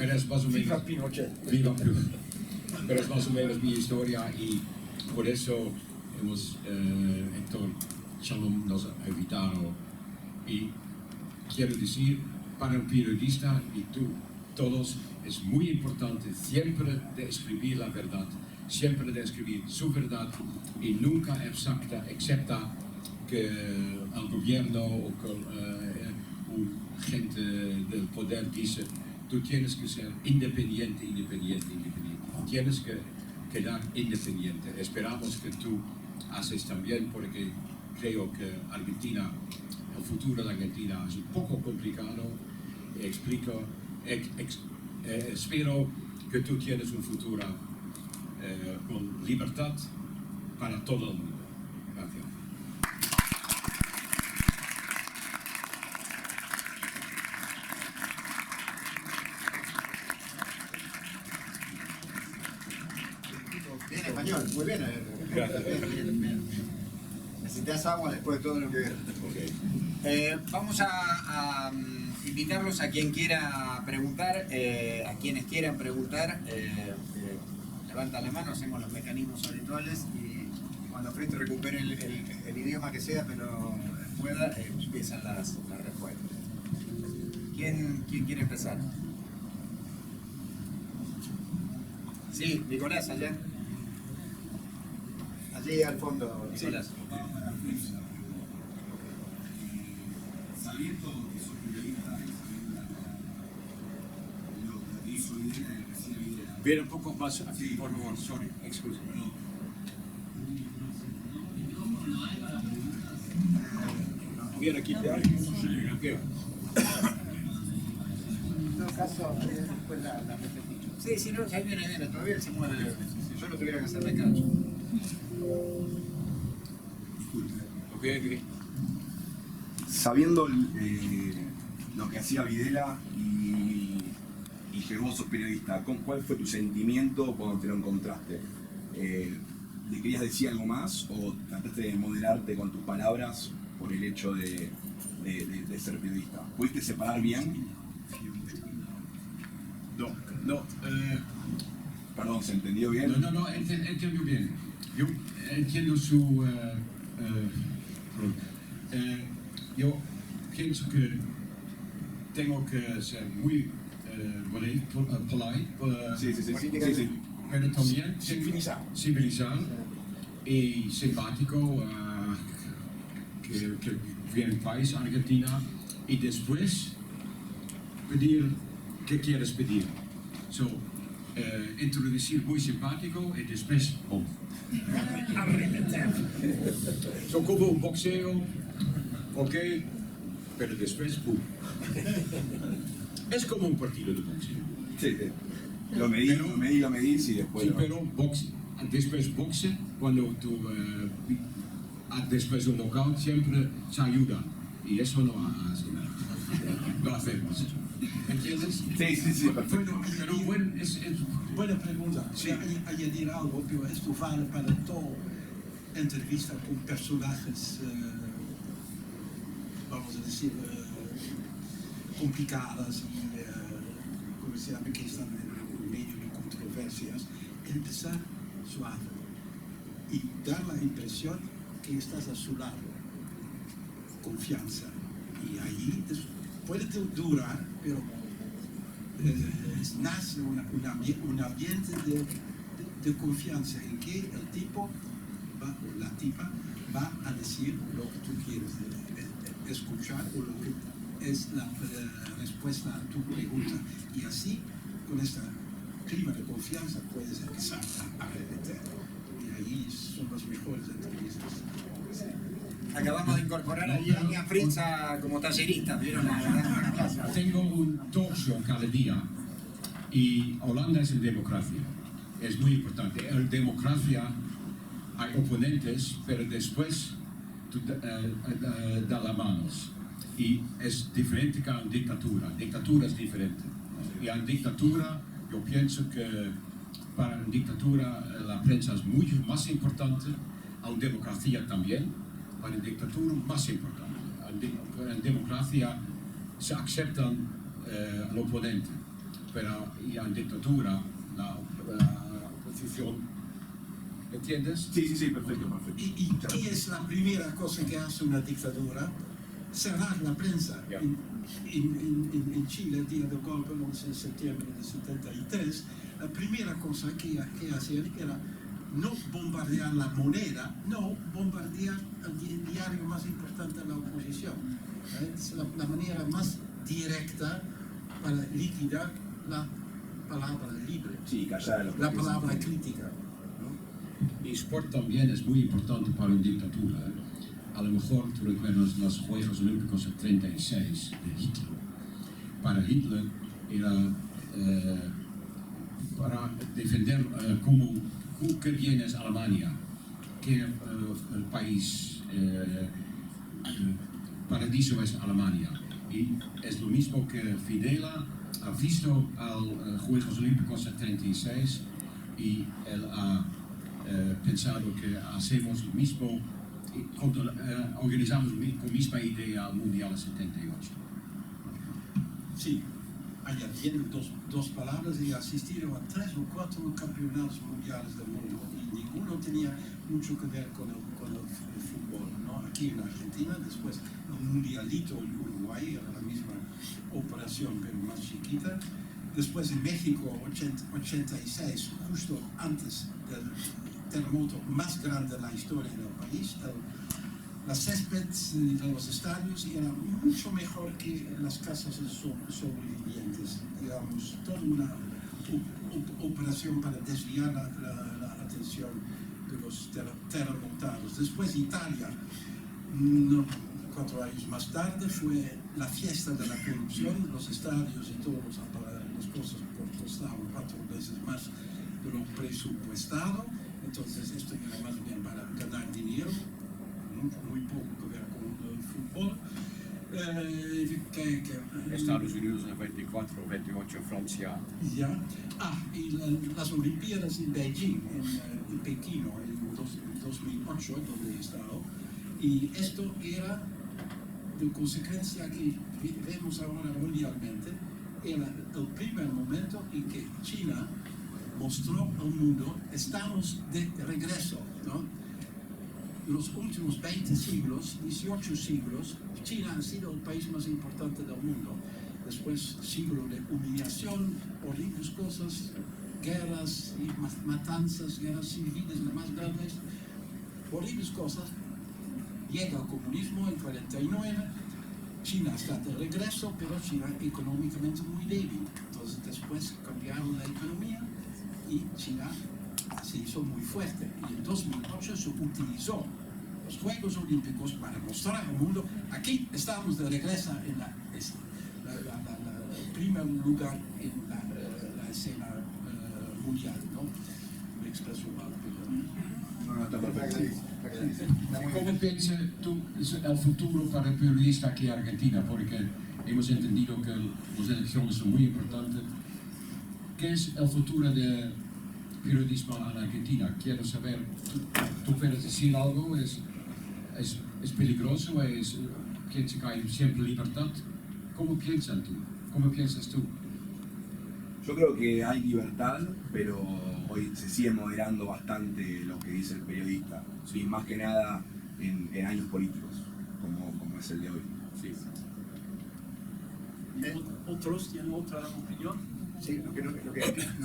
pero es más o menos... Viva Pinochet. Viva Pinochet. Pero es más o menos mi historia y por eso hemos, Héctor Shalom nos ha invitado. Y quiero decir, para un periodista y tú, todos, es muy importante siempre de escribir la verdad, siempre de escribir su verdad y nunca acepta que el gobierno o gente del poder dice tú tienes que ser independiente. Tienes que quedar independiente. Esperamos que tú haces también porque creo que Argentina, el futuro de Argentina es un poco complicado. Espero que tú tienes un futuro con libertad para todo el mundo. Gracias. Bien español, muy bien. Gracias. Bien. Necesitas agua después de todo lo que... Okay. Vamos a invitarlos a quien quiera preguntar, a quienes quieran preguntar. Levantan la mano, hacemos los mecanismos habituales y cuando Frito recupere el idioma que sea, pero pueda, empiezan las respuestas. ¿Quién quiere empezar? Sí, Nicolás, allá. Allí al fondo, Nicolás. Sabiendo que sos periodista y su idea de recién idea. Viene un poco más aquí, por favor, sorry, excusa. Viene aquí, aquí. En todo caso, después la repetición. Sí, si no, ya viene, todavía se mueve. Si yo no tuviera que hacerme caso. Okay. Sabiendo lo que hacía Videla y que vos sos periodista, ¿cuál fue tu sentimiento cuando te lo encontraste? ¿Le querías decir algo más o trataste de moderarte con tus palabras por el hecho de ser periodista? ¿Pudiste separar bien? No, Perdón, ¿se entendió bien? no, entiendo bien. Yo entiendo su... yo pienso que tengo que ser muy polite, Sí. pero también civilizado y simpático que viene el país, Argentina, y después pedir qué quieres pedir. Introducir muy simpático y después son como un boxeo, ok, pero después es como un partido de boxeo. Sí. Lo medís y después... Sí, pero después boxe, cuando tú después de un knockout siempre se ayuda y eso no hacemos. ¿Entiendes? Sí, perfecto. Pero es buena pregunta. Sí. Añadir algo, pero esto vale para toda entrevista con personajes, vamos a decir, complicadas y, como se llama, que están en medio de controversias. Empezar suave y dar la impresión que estás a su lado. Confianza. Y ahí puede durar, pero nace un ambiente de confianza en que el tipo o la tipa va a decir lo que tú quieres escuchar o lo que es la respuesta a tu pregunta. Y así, con este clima de confianza, puedes empezar a repetir. Y ahí son las mejores entrevistas. Acabamos de incorporar a Fritz como tallerista, ¿vieron? Tengo un talk show cada día y Holanda es en democracia. Es muy importante. En democracia hay oponentes, pero después tú da las manos. Y es diferente que en dictadura. Dictadura es diferente. Y en dictadura yo pienso que para una dictadura la prensa es mucho más importante, en democracia también. Para la dictadura más importante. En democracia se aceptan el oponente. pero y en dictadura la oposición, ¿entiendes? Sí, sí, sí, perfecto, perfecto. ¿Y qué es la primera cosa que hace una dictadura? Cerrar la prensa. Ya. En Chile, el día del golpe, el 11 de septiembre de 73, la primera cosa que hacían era no bombardear la moneda, no bombardear el diario más importante de la oposición. Es la manera más directa para liquidar la palabra libre, Sí, callar a los la que palabra piensan. crítica. ¿No? Y sport también es muy importante para una dictadura. A lo mejor tú recuerdas los Juegos Olímpicos del 36 de Hitler. Para Hitler era para defender qué bien es Alemania, qué el país paradiso es Alemania. Y es lo mismo que Fidel ha visto a los Juegos Olímpicos del 36 y él ha pensado que hacemos lo mismo, organizamos con misma idea al Mundial del 78. Sí, añadiendo dos palabras, he asistido a 3 o 4 campeonatos mundiales del mundo y ninguno tenía mucho que ver con el fútbol, ¿no? Aquí en Argentina, después el mundialito en Uruguay, era la misma operación pero más chiquita. Después en México, 86, justo antes del terremoto más grande de la historia del país, la césped de los estadios era mucho mejor que las casas sobrevivientes, digamos, toda una operación para desviar la atención de los terremotados. Después Italia, 4 años más tarde, fue la fiesta de la corrupción, los estadios y todas las cosas costaban 4 veces más de lo presupuestado, entonces esto era más bien para ganar dinero, muy poco que ver con el fútbol. Estados Unidos en el 24, 28, Francia. Ya. Y las Olimpiadas en Beijing, en Pekín, en 2008, donde he estado. Y esto era de consecuencia que vemos ahora mundialmente, era el primer momento en que China mostró al mundo, estamos de regreso, ¿no? Los últimos 20 siglos, 18 siglos, China ha sido el país más importante del mundo. Después, siglo de humillación, horribles cosas, guerras y matanzas, guerras civiles, las más grandes, horribles cosas. Llega el comunismo en 49, China está de regreso, pero China económicamente muy débil. Entonces, después cambiaron la economía y China se hizo muy fuerte y en 2008 se utilizó los Juegos Olímpicos para mostrar al mundo, aquí estamos de regreso en el primer lugar en la escena mundial, ¿no? Me expreso mal, pero... No, no, está perfecto. ¿Cómo piensas tú el futuro para el periodista aquí en Argentina? Porque hemos entendido que las elecciones son muy importantes. ¿Qué es el futuro del periodismo en Argentina? Quiero saber, ¿tú puedes decir algo? ¿Es peligroso? ¿Piensas que hay siempre libertad? ¿Cómo piensas tú? Yo creo que hay libertad, pero hoy se sigue moderando bastante lo que dice el periodista, sí, más que nada en años políticos, como es el de hoy. Sí. ¿Otros tienen otra opinión? Sí, lo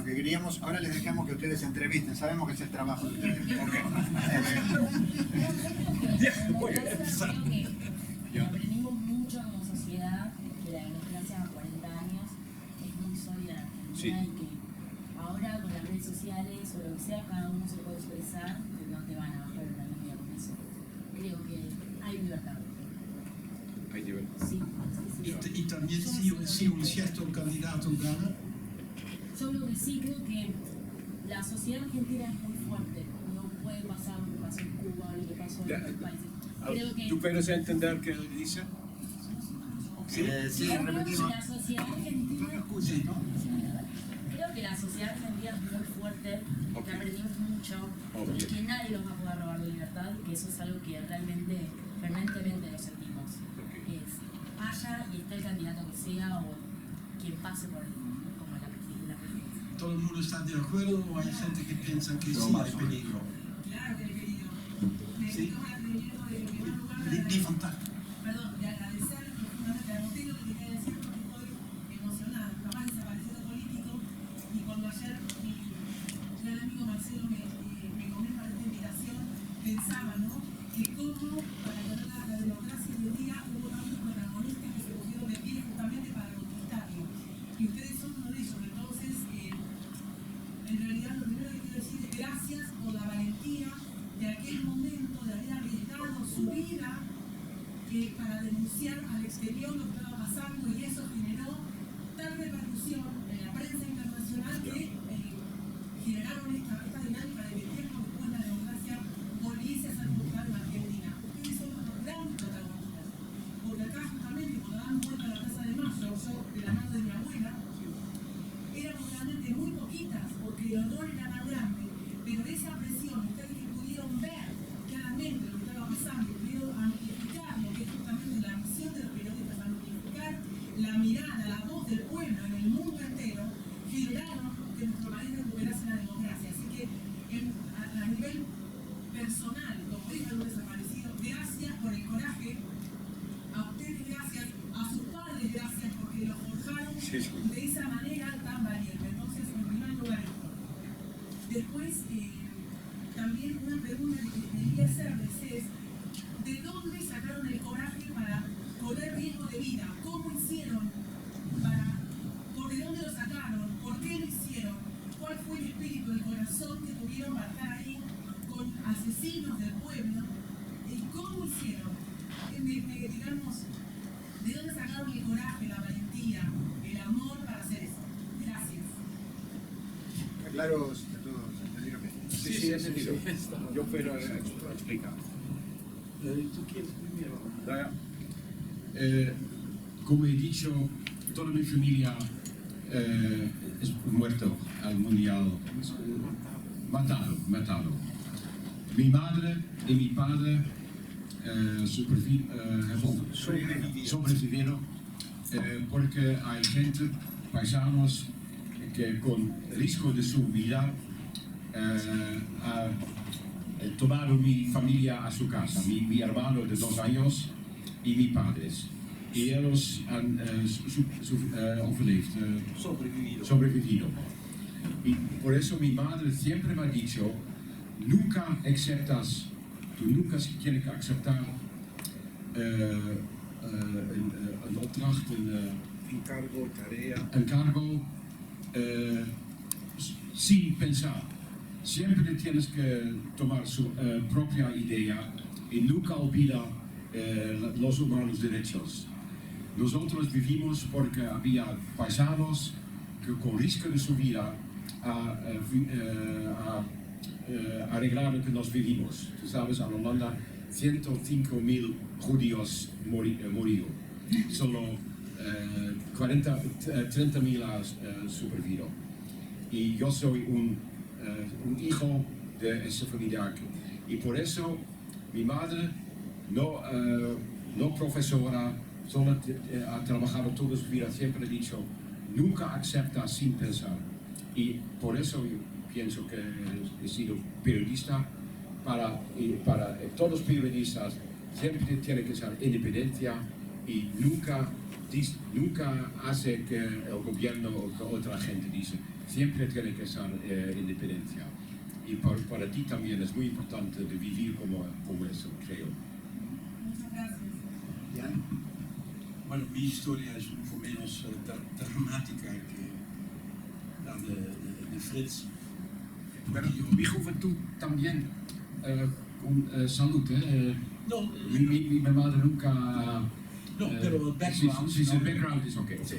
que queríamos, ahora les dejamos que ustedes se entrevisten, sabemos que es el trabajo de ustedes. Aprendimos mucho como sociedad que la democracia a 40 años es muy sólida en Argentina y que ahora con las redes sociales o lo que sea, cada uno se puede expresar, no te van a bajar la media con eso. Creo que hay libertad. Hay libertad. Sí. Y también si un cierto candidato gana. Yo lo que sí creo que la sociedad argentina es muy fuerte. No puede pasar lo que pasó en Cuba, lo que pasó en otros países. Creo que ¿Tú puedes entender qué dice? Sí, creo que repetimos. la sociedad argentina creo que la sociedad argentina es muy fuerte, que aprendimos mucho, y que nadie nos va a poder robar la libertad, que eso es algo que realmente, permanentemente lo sentimos. Haya y esté el candidato que sea o quien pase por el, como la todo el mundo está de acuerdo o hay gente que piensa que No, sí más hay o menos. peligro? Claro que he querido. Sí. Necesito agradecimiento de primer lugar Ni fantástico. perdón, de agradecerles profundamente. Anoté lo que quería decir porque estoy emocionada. Capaz desaparecido político. Y cuando ayer mi gran amigo Marcelo me comenta esta invitación, pensaba, ¿no? Que cómo para ganar la democracia hoy en día hubo tantos protagonistas que se pusieron de pie justamente para conquistarlo. Y ustedes son uno de ellos. Entonces, en realidad lo primero que quiero decir es gracias por la valentía de aquel momento de haber arriesgado su vida para denunciar al exterior lo que estaba pasando, y eso generó tal repercusión en la prensa internacional que generaron esta dinámica de que tiempo después la democracia volviese a ser buscada en Argentina. Ustedes son los grandes protagonistas, porque acá justamente cuando daban vuelta a la Plaza de Mayo, yo de la mano de mi abuela, éramos realmente muy poquitas, porque el horror era tan grande, pero esa presión, ustedes que pudieron ver claramente lo que estaba pasando, pudieron amplificar lo que es justamente la misión de los periodistas, amplificar la mirada, la voz del pueblo en el mundo entero, generaron que nuestro país recuperase la democracia. Así que a nivel personal, como dijo un desaparecido, gracias por el coraje, a ustedes gracias, a sus padres gracias porque los forjaron de esa manera tan valiente. Entonces, en primer lugar esto. Después, también una pregunta que quería hacerles es, ¿de dónde sacaron el coraje para correr riesgo de vida? ¿Cómo hicieron? ¿De dónde lo sacaron? ¿Por qué lo hicieron? ¿Cuál fue el espíritu, el corazón que tuvieron para estar ahí con asesinos del pueblo? ¿Y cómo hicieron? Digamos, ¿de dónde sacaron el coraje, la valentía, el amor para hacer eso? Gracias. Está claro, si a todos entendieron que Sí, es sentido. Yo puedo explicar. ¿Tú quieres primero? Como he dicho, toda mi familia es muerto al mundial. Matado. Mi madre y mi padre sobrevivieron porque hay gente, paisanos, que con riesgo de su vida tomaron mi familia a su casa, mi hermano de 2 años y mis padres. Y ellos han sobrevivido. Y por eso mi madre siempre me ha dicho, tú nunca tienes que aceptar een opdracht, een cargo sin pensar. Siempre tienes que tomar su propia idea y nunca olvidar los humanos derechos. Nosotros vivimos porque había paisanos que con riesgo de su vida arreglaron que nos vivimos. Tú sabes, en Holanda 105.000 judíos murieron. Solo 30.000 han sobrevivido. Y yo soy un hijo de esa familia. Y por eso mi madre, no profesora, solo ha trabajado toda su vida, siempre ha dicho, nunca acepta sin pensar. Y por eso yo pienso que he sido periodista. Para todos los periodistas siempre tiene que ser independencia y nunca hace que el gobierno o que otra gente dice. Siempre tiene que ser independencia. Y para ti también es muy importante de vivir como eso, creo. Muchas gracias. Jan. Bueno, mi historia es un poco menos dramática que la de Fritz. Pero mi juventud también con salud, No, mi madre nunca... no, pero el background... Sí, el background es ok. Sí.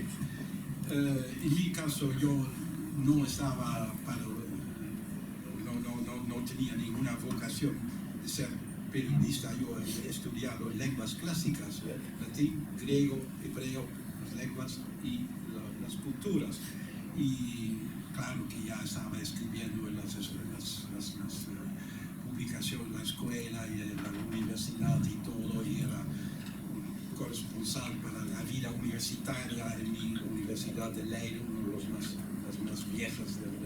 En mi caso yo no estaba no tenía ninguna vocación de ser periodista. Yo he estudiado lenguas clásicas, latín, griego, hebreo, las lenguas y las culturas. Y claro que ya estaba escribiendo en las publicaciones, en la escuela y en la universidad y todo, y era un corresponsal para la vida universitaria en mi Universidad de Leiden, una de las más viejas del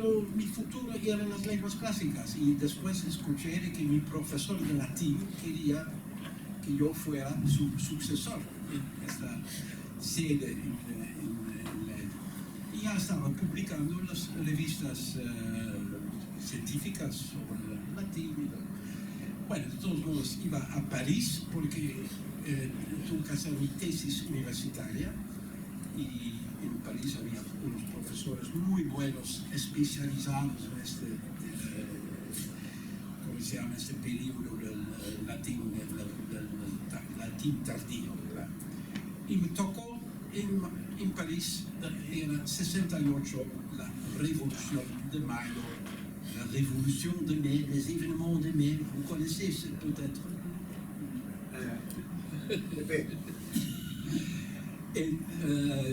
pero mi futuro eran las lenguas clásicas y después escuché de que mi profesor de latín quería que yo fuera su sucesor en esta sede y ya estaba publicando en las revistas científicas sobre el latín. Bueno, de todos modos iba a París porque tuve que hacer mi tesis universitaria y en París había unos profesores muy buenos especializados en este, ¿cómo se llama? Este periodo del latín, del latín tardío, ¿verdad? Y me tocó en París, era 68, la Revolución de Mayo, la Révolution de mai, les événements de mai, vous connaissez peut-être. En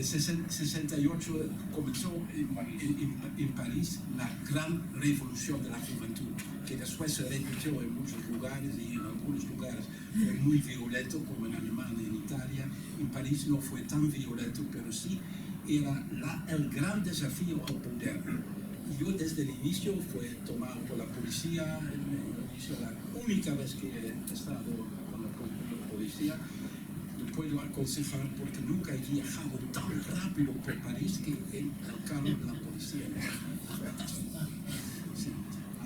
68 comenzó en París la gran revolución de la juventud, que después se repitió en muchos lugares y en algunos lugares fue muy violento, como en Alemania y en Italia. En París no fue tan violento, pero sí era el gran desafío al poder. Y yo desde el inicio fue tomado por la policía, la única vez que he estado con la policía. Puedo aconsejar porque nunca he viajado tan rápido por París que en el carro de la policía. Sí.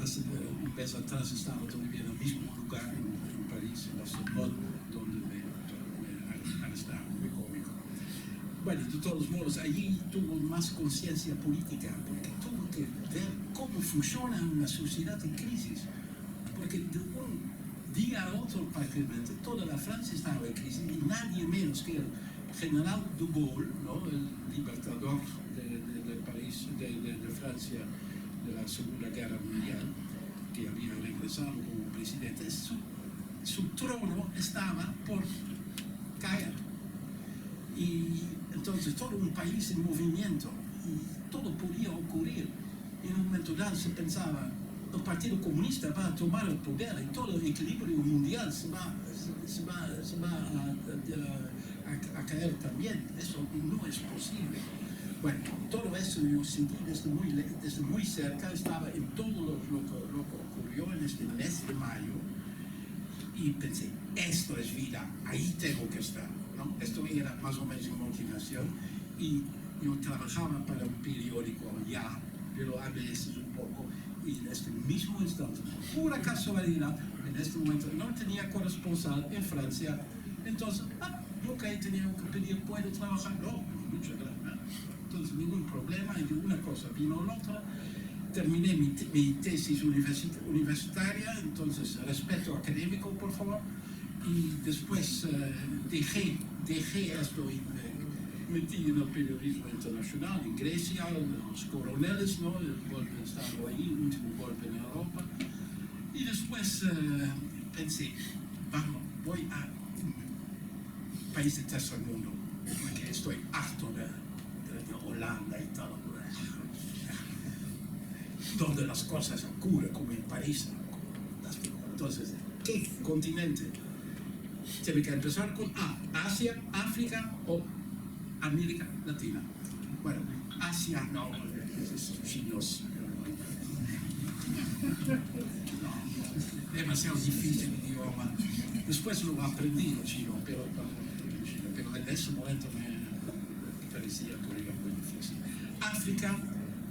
Hace un mes atrás estaba todavía en el mismo lugar en París, en la Sorbonne, donde me arrestaron, muy cómico. Bueno, de todos modos, allí tuvo más conciencia política, porque tuvo que ver cómo funciona una sociedad en crisis. Porque de un día a otro, prácticamente, toda la Francia estaba en crisis y nadie menos que el general de Gaulle, ¿no? El libertador de París, de Francia, de la Segunda Guerra Mundial, que había regresado como presidente, su trono estaba por caer. Y entonces todo un país en movimiento, y todo podía ocurrir. En un momento dado se pensaba, el Partido Comunista va a tomar el poder y todo el equilibrio mundial se va a caer también. Eso no es posible. Bueno, todo eso yo sentí desde muy cerca, estaba en todo lo que ocurrió en este mes de mayo y pensé, esto es vida, ahí tengo que estar, ¿no? Esto era más o menos mi motivación y yo trabajaba para un periódico ya, pero a veces un poco. Y en este mismo instante, por pura casualidad, en este momento no tenía corresponsal en Francia, entonces nunca he tenido que pedir, ¿puedo trabajar? No, muchas gracias. Entonces ningún problema, y de una cosa vino la otra. Terminé mi tesis universitaria, entonces respeto académico, por favor, y después dejé esto y metí en el periodismo internacional, en Grecia, los coroneles, ¿no? El golpe de Estado ahí, el último golpe en Europa. Y después pensé, vamos, voy a un país de tercer mundo, porque estoy harto de Holanda y todo, donde las cosas ocurren como en París. Entonces, ¿qué continente? Tiene que empezar con Asia, África o América Latina. Bueno, Asia no, esos chinos. No, demasiado difícil el idioma. Después lo aprendí el chino, pero en ese momento me parecía todavía muy difícil. África,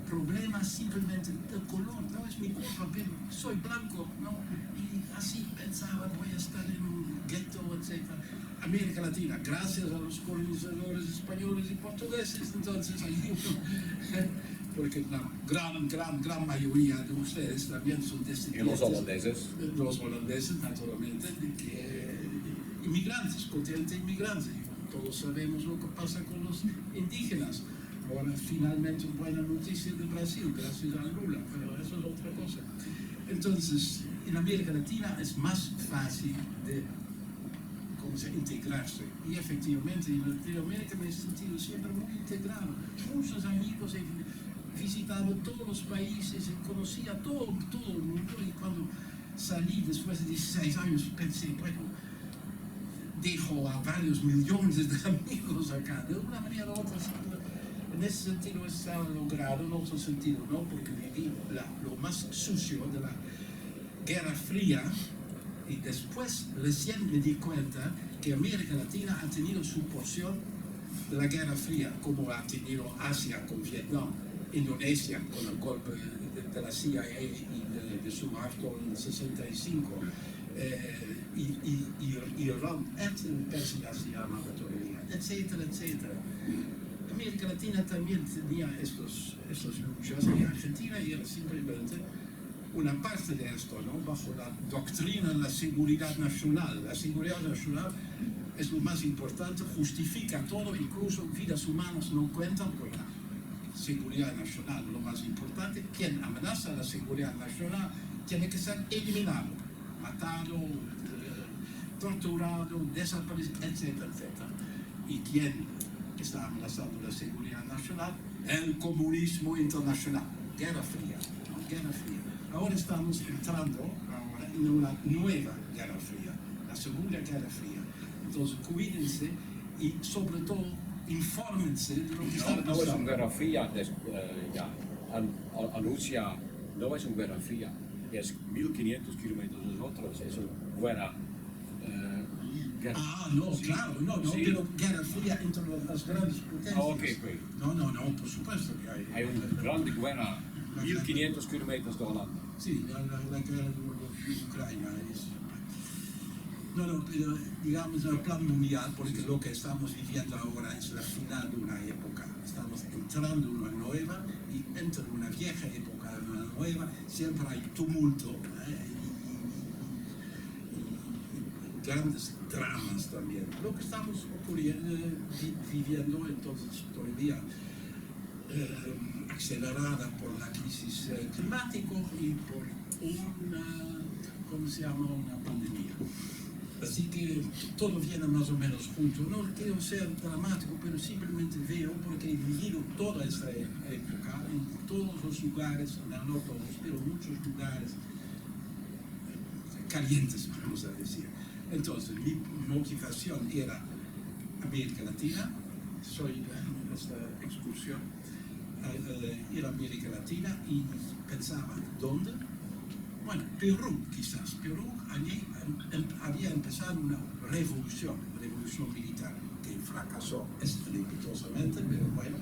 problema simplemente del color, no es mi culpa, pero soy blanco, ¿no? Y así pensaba, voy a estar en un gueto, etc. América Latina, gracias a los colonizadores españoles y portugueses, entonces ayudo, porque la gran mayoría de ustedes también son descendientes. Y los holandeses. Los holandeses, naturalmente, inmigrantes, continente inmigrante. Todos sabemos lo que pasa con los indígenas. Ahora, finalmente, buena noticia de Brasil, gracias a Lula, pero eso es otra cosa. Entonces, en América Latina es más fácil de integrarse. Y efectivamente, en Latinoamérica me he sentido siempre muy integrado. Muchos amigos, he visitado todos los países, conocía todo el mundo, y cuando salí después de 16 años pensé, bueno, dejo a varios millones de amigos acá, de una manera u otra. En en ese sentido está logrado, en otro sentido no, porque viví lo más sucio de la Guerra Fría y después recién me di cuenta que América Latina ha tenido su porción de la Guerra Fría, como ha tenido Asia con Vietnam, Indonesia con el golpe de la CIA y de Suharto en 65, y Irán, el Persia se llamaba todavía, etcétera, etcétera. América Latina también tenía estos luchas y Argentina era simplemente una parte de esto, ¿no? Bajo la doctrina de la seguridad nacional. La seguridad nacional es lo más importante, justifica todo, incluso vidas humanas no cuentan con la seguridad nacional. Lo más importante, quien amenaza la seguridad nacional tiene que ser eliminado, matado, torturado, desaparecido, etcétera, etcétera. Y quien está amenazando la seguridad nacional, el comunismo internacional, Guerra Fría, ¿no? Guerra Fría. Ahora estamos entrando en una nueva Guerra Fría, la Segunda Guerra Fría. Entonces cuídense y sobre todo infórmense de lo que está No es pasando. una guerra fría, anuncia, no es una guerra fría, es 1500 kilómetros de nosotros, es una guerra. Ah, no, Sí. claro, no, Sí. pero Guerra Fría entre las grandes potencias. Ah, ok, pues. No, por supuesto que Hay una grande guerra, 1500 kilómetros de Holanda. Sí, la guerra de Ucrania es... No, pero digamos el plan mundial, porque lo que estamos viviendo ahora es la final de una época. Estamos entrando en una nueva y entre una vieja época y una nueva siempre hay tumulto, y grandes dramas también. Lo que estamos viviendo entonces todavía acelerada por la crisis climática y por una pandemia. Así que todo viene más o menos junto. No quiero ser dramático, pero simplemente veo, porque he vivido toda esta época en todos los lugares, no todos, pero muchos lugares calientes, vamos a decir. Entonces, mi motivación era América Latina, soy en esta excursión, ir a América Latina y pensaba, ¿dónde? Bueno, Perú quizás. Perú había empezado una revolución militar que fracasó estrepitosamente, pero bueno.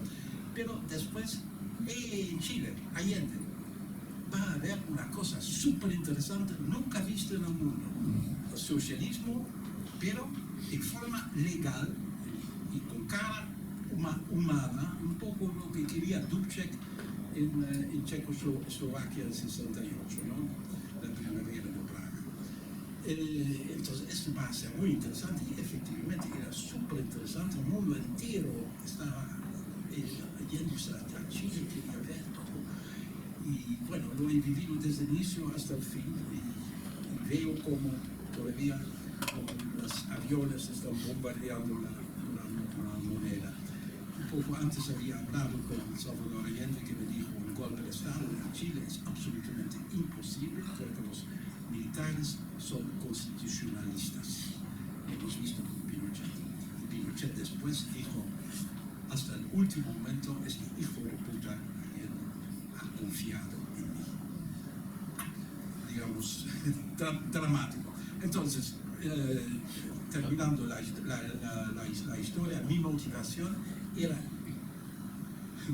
Pero después, en Chile, Allende, va a haber una cosa súper interesante, nunca vista en el mundo. El socialismo, pero en forma legal y con cara humana, un poco lo que quería Dubček en Checoslovaquia en 68, ¿no? La primavera de Praga. Entonces, esto va a ser muy interesante y efectivamente era súper interesante. El mundo entero estaba yéndose a Chile, quería ver todo. Y bueno, lo he vivido desde el inicio hasta el fin y veo como todavía los aviones están bombardeando la moneda. Un poco antes había hablado con Salvador Allende que me dijo un golpe de Estado en Chile es absolutamente imposible porque los militares son constitucionalistas. Hemos visto con Pinochet. Pinochet después dijo, hasta el último momento, este hijo de puta ha confiado en mí. Digamos, dramático. Entonces, terminando la historia, mi motivación era,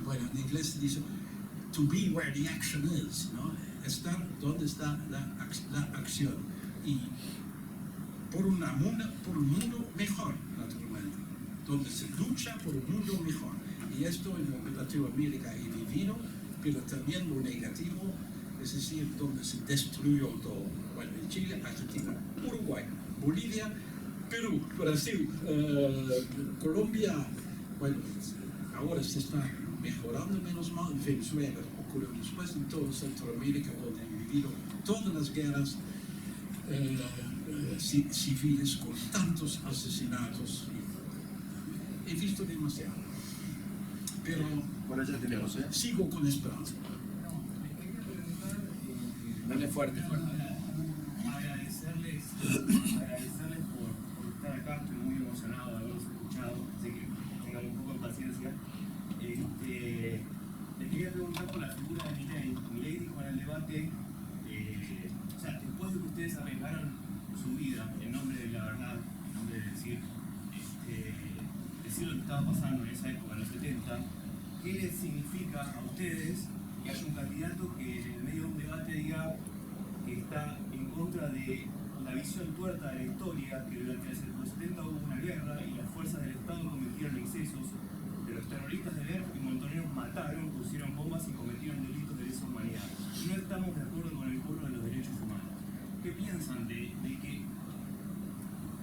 bueno, en inglés se dice, to be where the action is, ¿no? Estar donde está la acción. Y por un mundo mejor, naturalmente, donde se lucha por un mundo mejor. Y esto en Latinoamérica he vivido, pero también lo negativo, es decir, donde se destruyó todo. Bueno, en Chile, Argentina, Uruguay, Bolivia, Perú, Brasil, Colombia, bueno, ahora se está mejorando menos mal, en Venezuela ocurrió después, en toda Centroamérica, donde he vivido todas las guerras civiles con tantos asesinatos. He visto demasiado, pero Por allá tenemos, sigo con esperanza. Dale fuerte. Agradecerles por estar acá, estoy muy emocionado de haberlos escuchado, así que tengan un poco de paciencia. en nombre de la verdad, en nombre de decir lo que estaba pasando en esa época, en los 70, ¿qué les significa a ustedes que haya un candidato que en el medio de un debate diga que está en contra de la visión tuerta de la historia, que durante los 70 hubo una guerra y las fuerzas del Estado cometieron excesos, de los terroristas de ERP y montoneros mataron, pusieron bombas y cometieron delitos de lesa humanidad? No estamos de acuerdo con el cobro de los derechos humanos. ¿Qué piensan de que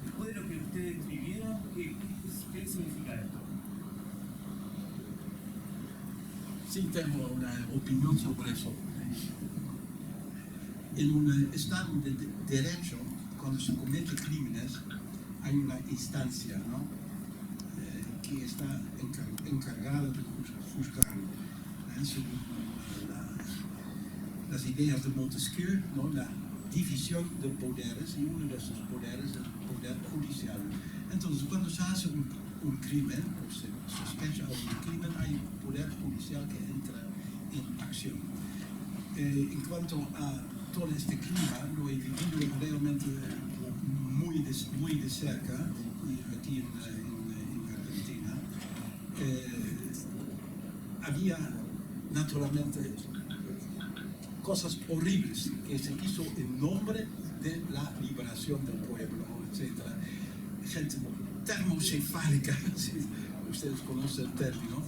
después de lo que ustedes vivieron, qué significa esto? Sí, tengo una opinión sobre eso. En un Estado de derecho, cuando se cometen crímenes, hay una instancia, ¿no? Que está encargada de juzgarlo. Según las ideas de Montesquieu, ¿no? La división de poderes, y uno de esos poderes es el poder judicial. Entonces, cuando se hace un crimen, o se sospecha de un crimen, hay un poder judicial que entra en acción. En cuanto a todo este clima, lo he vivido realmente muy de cerca, aquí en Argentina. Había naturalmente cosas horribles que se hizo en nombre de la liberación del pueblo, etc. Gente termocefálica, si ustedes conocen el término,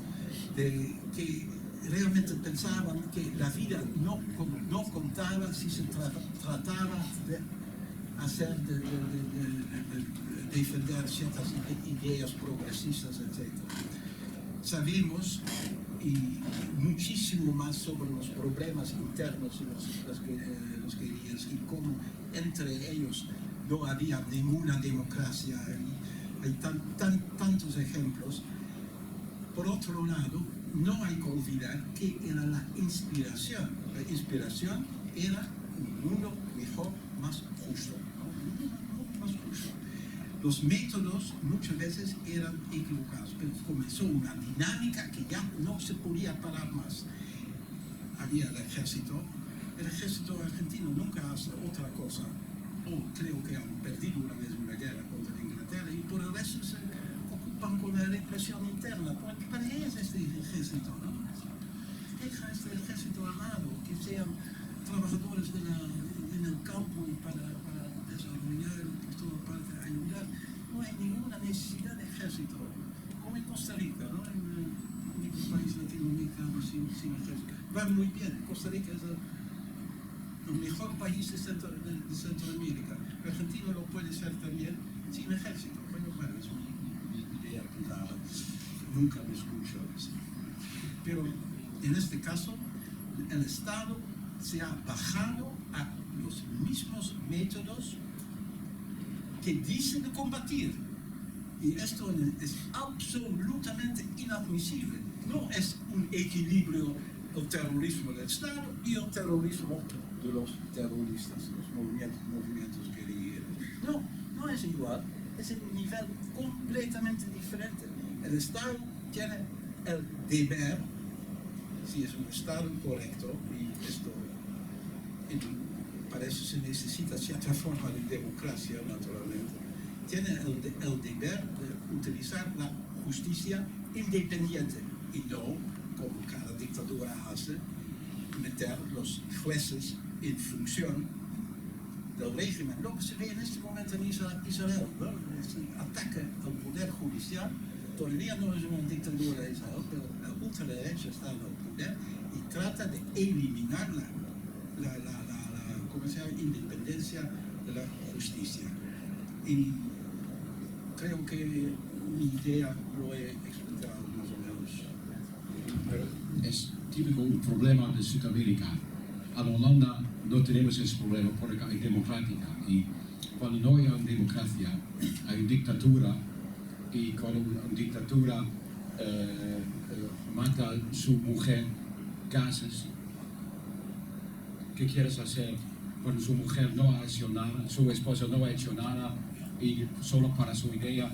que realmente pensaban que la vida no contaba si se trataba de hacer, de defender ciertas ideas progresistas, etc. Sabemos y muchísimo más sobre los problemas internos y los guerrillas y cómo entre ellos no había ninguna democracia. Hay tantos ejemplos. Por otro lado, no hay que olvidar que era la inspiración. La inspiración era un mundo mejor, más justo. Más justo. Los métodos muchas veces eran equivocados, pero comenzó una dinámica que ya no se podía parar más. Había el ejército argentino nunca hace otra cosa, o creo que han perdido una vez una guerra contra Inglaterra, y por el resto se ocupan con la represión interna. ¿Para qué es este ejército? ¿No? Deja este ejército armado, que sean trabajadores en el campo y para desarrollar por toda parte, ayudar. No hay ninguna necesidad de ejército, como en Costa Rica, ¿no? En el único país latinoamericano sin ejército. Va muy bien. Costa Rica es el mejor país de Centroamérica. Argentina lo puede ser también sin ejército. Bueno, es mi idea privada. Nunca me escucho eso. Pero en este caso, el Estado se ha bajado a los mismos métodos que dicen de combatir. Y esto es absolutamente inadmisible. No es un equilibrio el terrorismo del Estado y el terrorismo de los terroristas, los movimientos guerrilleros. No es igual, es un nivel completamente diferente. El Estado tiene el deber, si es un Estado correcto, y esto para eso se necesita cierta forma de democracia, naturalmente, tiene el deber de utilizar la justicia independiente y no, como cada dictadura hace, meter los jueces en función del régimen. Lo que se ve en este momento en Israel, ¿no? Ataca al poder judicial. Todavía no es una dictadura de Israel, pero la ultraderecha está en el poder y trata de eliminar la independencia de la justicia. Y creo que mi idea lo he explicado más o menos. Es típico un problema de Sudamérica. En Holanda no tenemos ese problema porque hay democrática. Y cuando no hay una democracia, hay una dictadura. Y cuando una dictadura mata a su mujer, casas, ¿qué quieres hacer? Cuando su mujer no ha hecho nada, su esposa no ha hecho nada, y solo para su idea.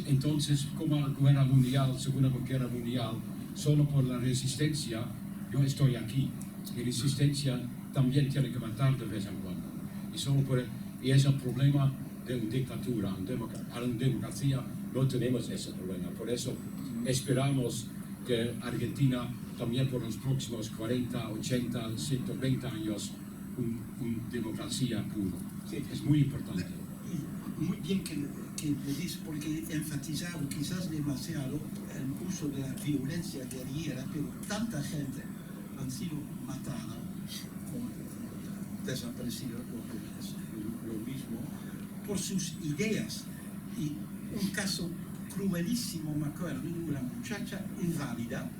Entonces, como la Guerra Mundial, Segunda Guerra Mundial, solo por la resistencia, yo estoy aquí. Y resistencia también tiene que matar de vez en cuando. Y es el problema de una dictadura. En democracia no tenemos ese problema. Por eso esperamos que Argentina también por los próximos 40, 80, 120 años una democracia pura. Sí. Es muy importante. Y muy bien que me dices, porque he enfatizado quizás demasiado el uso de la violencia guerrillera, pero tanta gente han sido matada o desaparecido, porque es lo mismo, por sus ideas. Y un caso cruelísimo, me acuerdo, de una muchacha inválida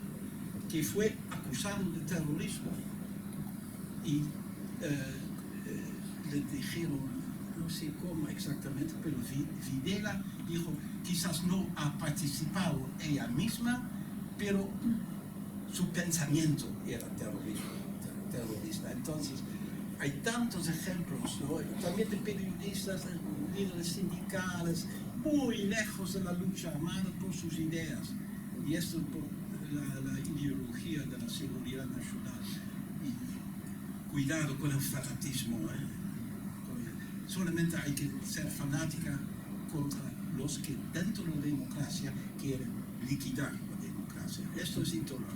que fue acusada de terrorismo y le dijeron, no sé cómo exactamente, pero Videla dijo, quizás no ha participado ella misma, pero su pensamiento era terrorista. Entonces, hay tantos ejemplos, ¿no? También de periodistas, líderes sindicales, muy lejos de la lucha armada por sus ideas. Y esto por la ideología de la seguridad nacional. Y cuidado con el fanatismo, solamente hay que ser fanática contra los que dentro de la democracia quieren liquidar la democracia. Esto es intolerable.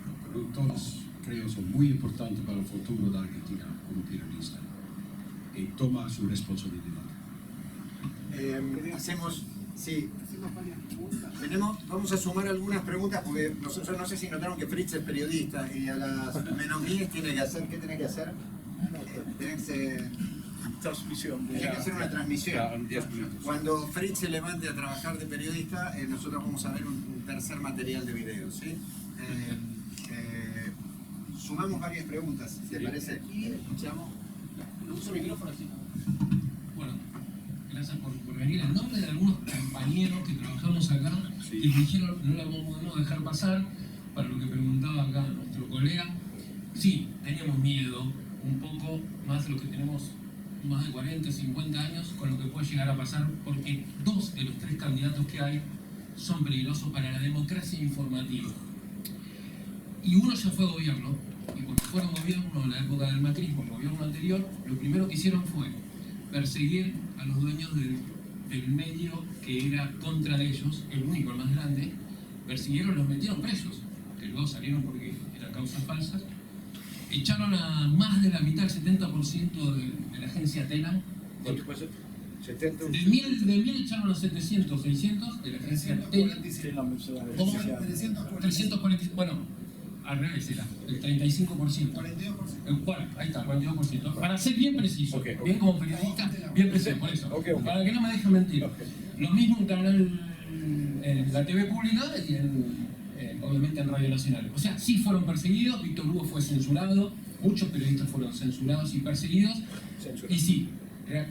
Todos creo son muy importantes para el futuro de Argentina como periodista. Y toma su responsabilidad. Vamos a sumar algunas preguntas porque nosotros no sé si notaron que Fritz es periodista y a las menos 10 tiene que hacer, ¿qué tiene que hacer? Tiene que hacer una transmisión. Cuando Fritz se levante a trabajar de periodista, nosotros vamos a ver un tercer material de video, ¿sí? Sumamos varias preguntas, ¿te parece? Y escuchamos. Uso el micrófono así. Bueno, gracias por venir. En nombre de algunos compañeros que trabajamos acá, que dijeron no la vamos a dejar pasar, para lo que preguntaba acá nuestro colega, sí, teníamos miedo, un poco más de lo que tenemos más de 40, 50 años, con lo que puede llegar a pasar, porque 2 de los 3 candidatos que hay son peligrosos para la democracia informativa. Y uno ya fue gobierno, y cuando fueron gobierno en la época del macrismo, el gobierno anterior, lo primero que hicieron fue perseguir a los dueños del medio que era contra ellos, el único, el más grande, persiguieron, los metieron presos, que luego salieron porque eran causas falsas, echaron a más de la mitad, el 70% de la agencia Telam. De 1000 echaron a 700, 600 de la agencia Telam. 340, bueno, al revés era, el 35%. 42%. Ahí está, 42%. Para ser bien preciso, bien como periodista, bien preciso, por eso. Para que no me dejen mentir. Lo mismo en canal, en la TV pública y obviamente en Radio Nacional. O sea, sí fueron perseguidos, Víctor Hugo fue censurado, muchos periodistas fueron censurados y perseguidos. Y sí,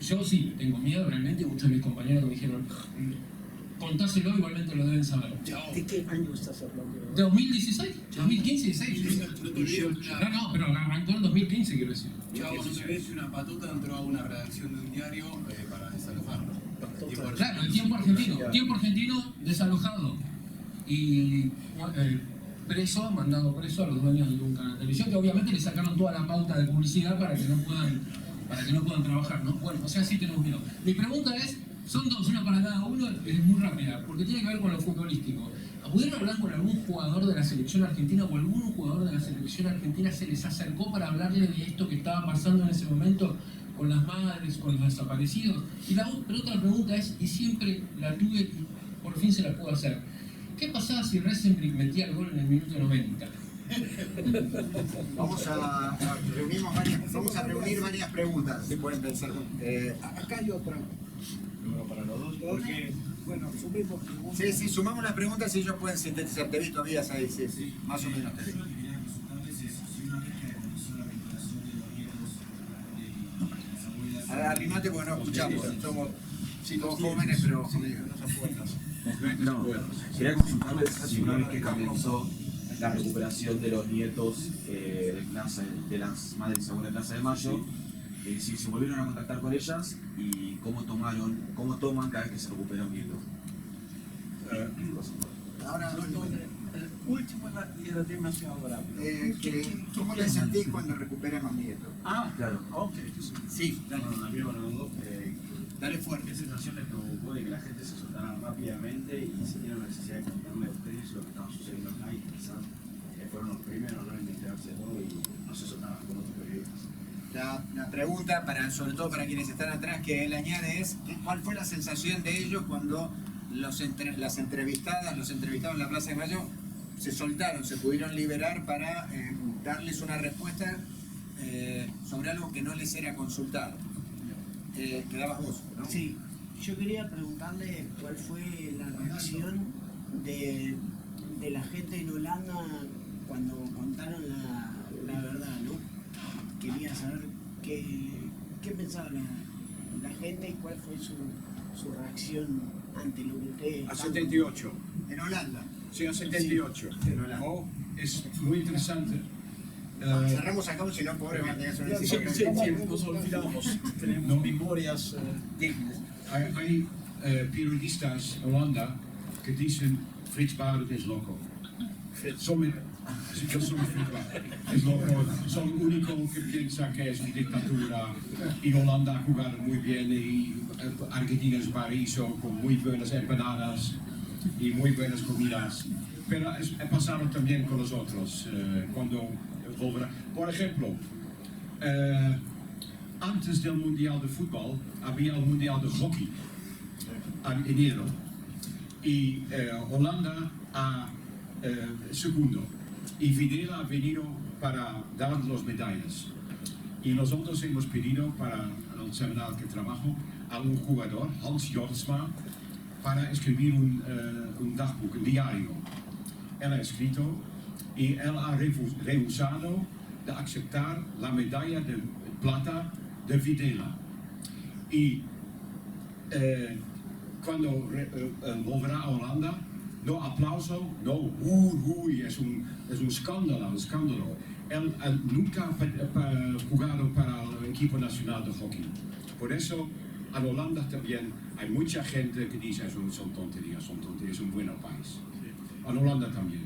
yo sí tengo miedo realmente, muchos de mis compañeros me dijeron, contáselo, igualmente lo deben saber. ¿De qué año estás hablando? ¿De 2016? ¿2015? 16. No, pero arrancó en 2015, quiero decir. Chavo, una vez una patota entró a una redacción de un diario para desalojarlo. Claro, el Tiempo Argentino desalojado. Y preso, mandado preso a los dueños de un canal de televisión, que obviamente le sacaron toda la pauta de publicidad para que no puedan trabajar, ¿no? Bueno, o sea, sí tenemos miedo. Mi pregunta es, son 2, una para cada uno, es muy rápida, porque tiene que ver con lo futbolístico. ¿Pudieron hablar con algún jugador de la selección argentina o algún jugador de la selección argentina se les acercó para hablarle de esto que estaba pasando en ese momento con las madres, con los desaparecidos? Y la otra pregunta es, y siempre la tuve y por fin se la puedo hacer, ¿qué pasaba si Resenbrich metía el gol en el minuto 90? Vamos a reunir varias preguntas, si pueden pensar. Acá hay otra. Para los dos, porque Bueno, sumemos preguntas. Sí, sumamos las preguntas y ellos pueden sintetizar. Te vi todavía ahí, sí, más o menos te vi. Arrimate porque no escuchamos, somos todos jóvenes, pero No, quería consultarles si una vez que comenzó la recuperación de los nietos de las madres de Segunda Plaza de Mayo, si se volvieron a contactar con ellas y cómo toman cada vez que se recupera un nieto. ahora Última era demasiado rápido. ¿Cómo te sentís cuando recuperan los nietos? Ah, Claro. ok. Sí, dale. No, amigo, no, Dale fuerte. ¿qué sensación les provocó de que la gente se soltara rápidamente y sintieron la necesidad de contarle a ustedes lo que estaba sucediendo acá y quizás fueron los primeros ¿no? en enterarse de todo y no se soltaban con otros periodistas? La pregunta, sobre todo para quienes están atrás, que él añade es ¿cuál fue la sensación de ellos cuando las entrevistadas, los entrevistados en la Plaza de Mayo se soltaron, se pudieron liberar para darles una respuesta sobre algo que no les era consultado? Quedabas vos, ¿no? Sí, yo quería preguntarle cuál fue la reacción de la gente en Holanda cuando contaron la verdad, ¿no? Quería saber qué pensaba la gente y cuál fue su reacción ante lo que ustedes... A 78. En Holanda. Sí, a 78. Sí, en Holanda. Oh, es muy interesante. Cerramos acá, si no, pobre, Sí, nos olvidamos, tenemos memorias dignas. Hay periodistas en Holanda que dicen Frits Barend es loco. Yo soy Frits Barend. Es loco, son el único que piensa que es una dictadura y Holanda ha jugado muy bien y Argentina es un paraíso con muy buenas empanadas y muy buenas comidas. Pero he pasado también con los otros cuando volverá. Por ejemplo, antes del Mundial de Fútbol había el Mundial de Hockey en enero y Holanda a segundo y Videla ha venido para dar las medallas y nosotros hemos pedido para el semanal que trabajo a un jugador, Hans Jortsma, para escribir un dagboek, un diario. Él ha escrito y él ha rehusado de aceptar la medalla de plata de Videla. Y cuando volverá a Holanda, no aplauso, no es un escándalo. Él nunca ha jugado para el equipo nacional de hockey. Por eso, en Holanda también hay mucha gente que dice son tonterías, es un buen país. En Holanda también,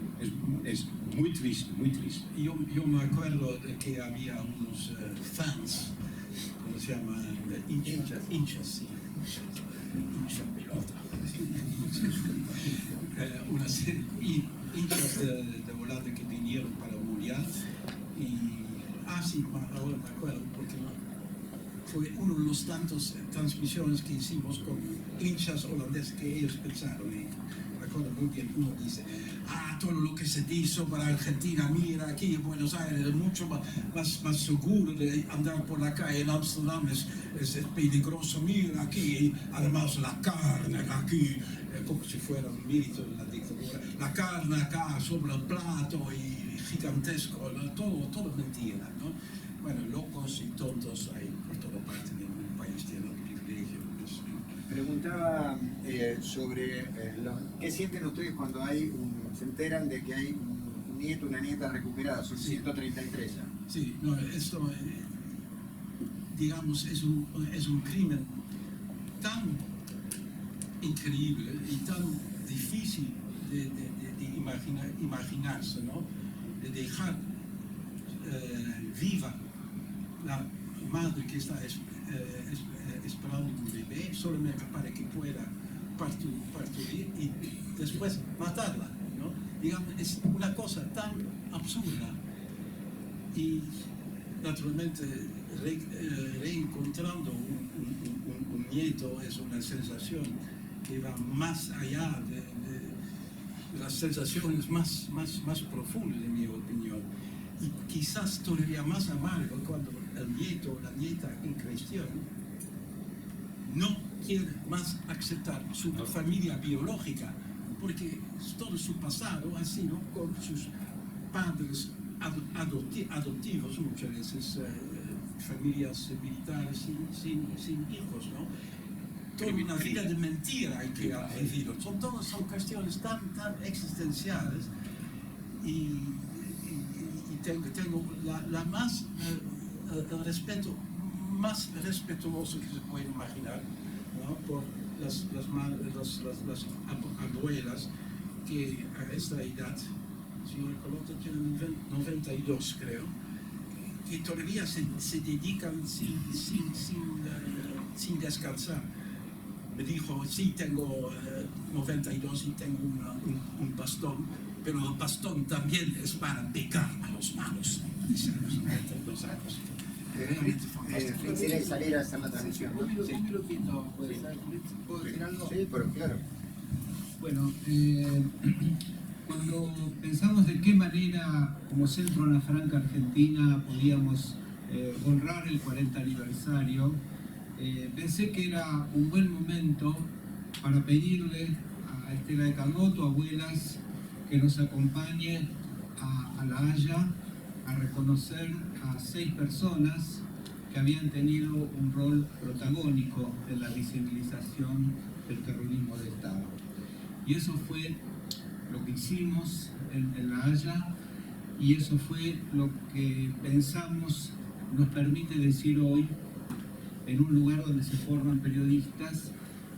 es muy triste. Yo me acuerdo de que había unos fans, ¿cómo se llama? Hinchas, sí. Hincha pelota. Hinchas de Holanda que vinieron para el Mundial. Sí, ahora me acuerdo, porque fue uno de los tantos transmisiones que hicimos con hinchas holandeses que ellos pensaron. Me acuerdo muy bien, uno dice, todo lo que se hizo para Argentina, mira, aquí en Buenos Aires es mucho más seguro de andar por la calle, en Amsterdam es peligroso, mira aquí, además la carne aquí, como si fuera un mérito de la dictadura, la carne acá sobre el plato y gigantesco, ¿no? todo mentira, ¿no? Bueno, locos y tontos hay por toda parte de un país lleno de privilegios. Preguntaba sobre qué sienten ustedes cuando se enteran de que hay un nieto, una nieta recuperada, son 133 ya. Sí, no, esto, digamos, es un crimen tan increíble y tan difícil de imaginarse, ¿no? De dejar viva la madre que está esperando un bebé solamente para que pueda partir y después matarla, ¿no? Digamos, es una cosa tan absurda y naturalmente reencontrando un nieto es una sensación que va más allá de las sensaciones más profundas, en mi opinión, y quizás todavía más amargo cuando el nieto o la nieta en cuestión no quiere más aceptar su familia biológica, porque todo su pasado ha sido con sus padres adoptivos, muchas veces familias militares sin hijos, ¿no? Toda una vida de mentira que ha vivido. Son cuestiones tan existenciales y tengo el respeto más respetuoso que se puede imaginar, ¿no? Por las abuelas que a esta edad si el otro tiene 92 creo, y todavía se dedican sin descansar. Me dijo, sí, tengo 92 y tengo un bastón, pero el bastón también es para pegar a los malos. Dice a los 92 años. Quiere salir a hacer la transmisión, ¿no? Sí. Un minutito, ¿puede ser? ¿Puedo decir algo? Sí, pero claro. Bueno, cuando pensamos de qué manera como Centro Ana Franca Argentina podíamos honrar el 40 aniversario, pensé que era un buen momento para pedirle a Estela de Carlotto, abuelas, que nos acompañe a La Haya a reconocer a 6 personas que habían tenido un rol protagónico en la visibilización del terrorismo de Estado. Y eso fue lo que hicimos en La Haya, y eso fue lo que pensamos nos permite decir hoy, en un lugar donde se forman periodistas,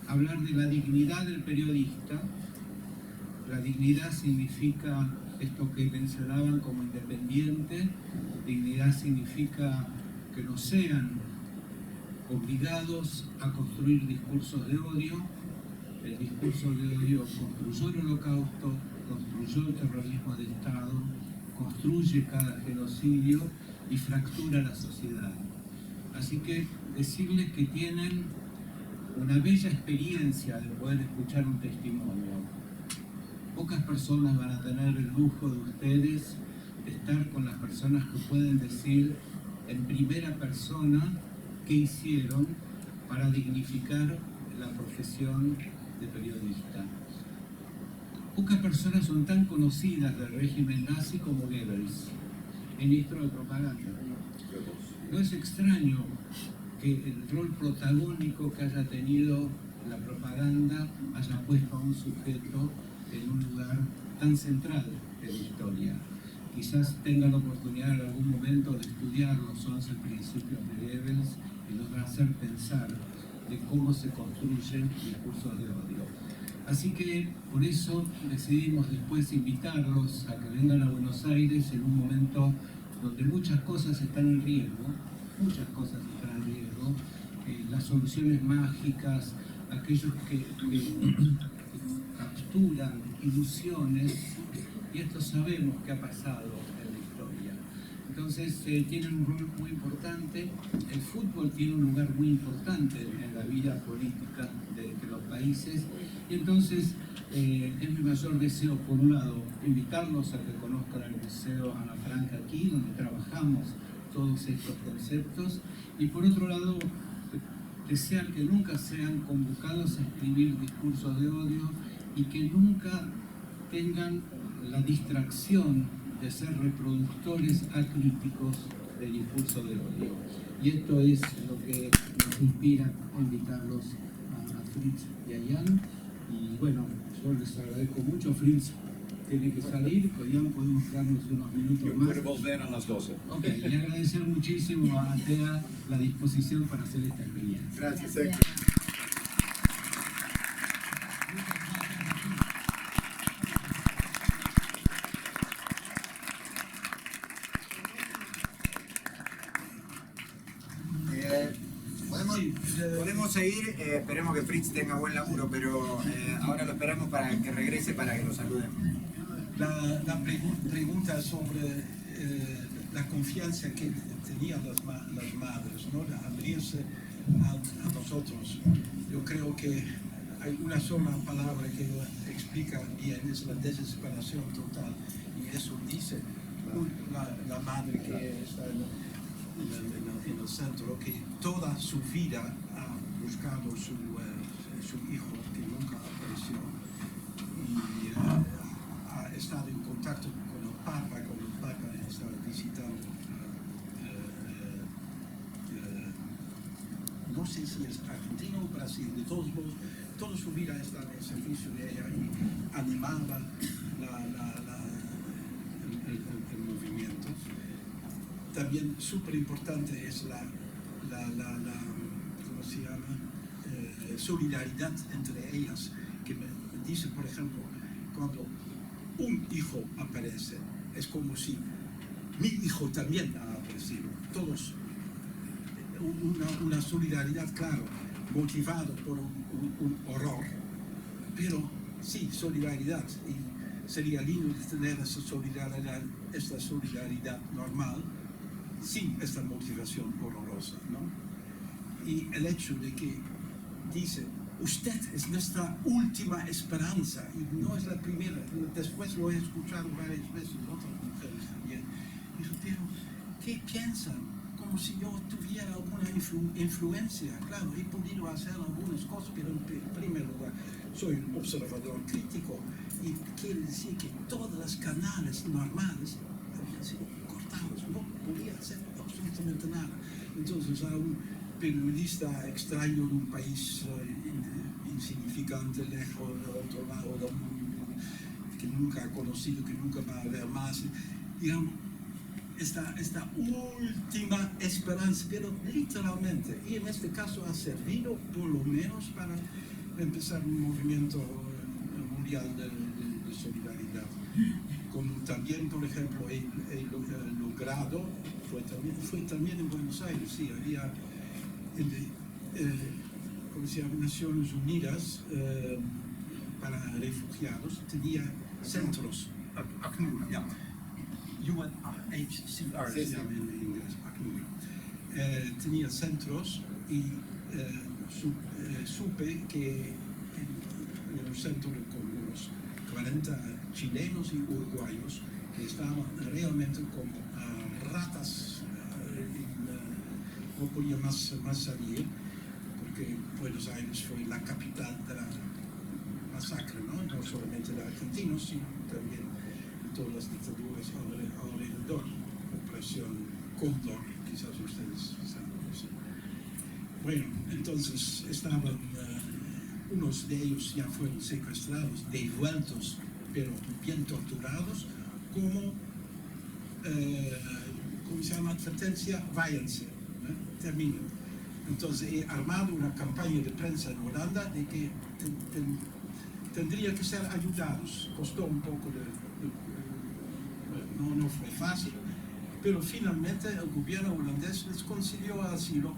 hablar de la dignidad del periodista. La dignidad significa esto que mencionaban como independiente, dignidad significa que no sean obligados a construir discursos de odio. El discurso de odio construyó el Holocausto, construyó el terrorismo de Estado, construye cada genocidio y fractura la sociedad. Así que decirles que tienen una bella experiencia de poder escuchar un testimonio. Pocas personas van a tener el lujo de ustedes de estar con las personas que pueden decir en primera persona qué hicieron para dignificar la profesión de periodista. Pocas personas son tan conocidas del régimen nazi como Goebbels, ministro de propaganda. No es extraño que el rol protagónico que haya tenido la propaganda haya puesto a un sujeto en un lugar tan central de la historia. Quizás tengan la oportunidad en algún momento de estudiar los 11 principios de Goebbels y nos va a hacer pensar de cómo se construyen discursos de odio. Así que por eso decidimos después invitarlos a que vengan a Buenos Aires en un momento donde muchas cosas están en riesgo, las soluciones mágicas, aquellos que capturan ilusiones, y esto sabemos que ha pasado en la historia. Entonces tienen un rol muy importante. El fútbol tiene un lugar muy importante en la vida política de los países, y entonces es mi mayor deseo, por un lado, invitarlos a que conozcan el Museo Ana Franca aquí, donde trabajamos todos estos conceptos, y por otro lado, desear que nunca sean convocados a escribir discursos de odio y que nunca tengan la distracción de ser reproductores acríticos del discurso de odio. Y esto es lo que nos inspira a invitarlos a Fritz y a Jan. Y bueno, yo les agradezco mucho. Fritz tiene que salir, pero Jan podemos quedarnos unos minutos más. Puede volver a las 12. Ok, y agradecer muchísimo a Tea la disposición para hacer esta experiencia. Gracias. Podemos seguir, esperemos que Fritz tenga buen laburo, pero ahora lo esperamos para que regrese para que lo saludemos. La pregunta sobre la confianza que tenían las madres, ¿no? De abrirse a nosotros. Yo creo que hay una sola palabra que lo explica bien, es la desesperación total. Y eso dice la madre que está en el centro, que toda su vida ha buscado su hijo que nunca apareció. Y ha estado en contacto con el Papa, estaba visitando. No sé si es Argentina o Brasil, de todos modos, toda su vida está en el servicio de ella y animaba el movimiento. También súper importante es la ¿cómo se llama? Solidaridad entre ellas, que me dice, por ejemplo, cuando un hijo aparece, es como si mi hijo también ha aparecido. Todos, una solidaridad, claro, motivado por un horror, pero sí, solidaridad. Y sería lindo tener esa solidaridad normal, sin esta motivación horrorosa, ¿no? Y el hecho de que dice, usted es nuestra última esperanza, y no es la primera, después lo he escuchado varias veces, otras mujeres también. Y yo, pero, ¿qué piensan? Como si yo tuviera alguna influencia. Claro, he podido hacer algunas cosas, pero en primer lugar, soy un observador crítico, y quiere decir que todos los canales normales habían sido cortados, no podía hacer absolutamente nada. Entonces, a un periodista extraño de un país insignificante, lejos del otro lado del mundo, que nunca ha conocido, que nunca va a ver más, digamos, esta última esperanza, pero literalmente, y en este caso ha servido por lo menos para empezar un movimiento mundial de solidaridad. Como también, por ejemplo, he logrado, fue también en Buenos Aires, sí, había como se llama, Naciones Unidas para refugiados, tenía centros, ACNUR, ya, UNHCR, se llama en inglés, ACNUR. Tenía centros y supe que en el centro con unos 40 chilenos y uruguayos que estaban realmente como ratas, no podía más salir, porque Buenos Aires fue la capital de la masacre, no solamente de argentinos, sino también de todas las dictaduras alrededor, opresión, Cóndor, quizás ustedes saben eso. Bueno, entonces estaban, unos de ellos ya fueron secuestrados, devueltos, pero bien torturados, como se llama, advertencia, váyanse, terminen. Entonces he armado una campaña de prensa en Holanda de que tendría que ser ayudados. Costó un poco no fue fácil, pero finalmente el gobierno holandés les concedió asilo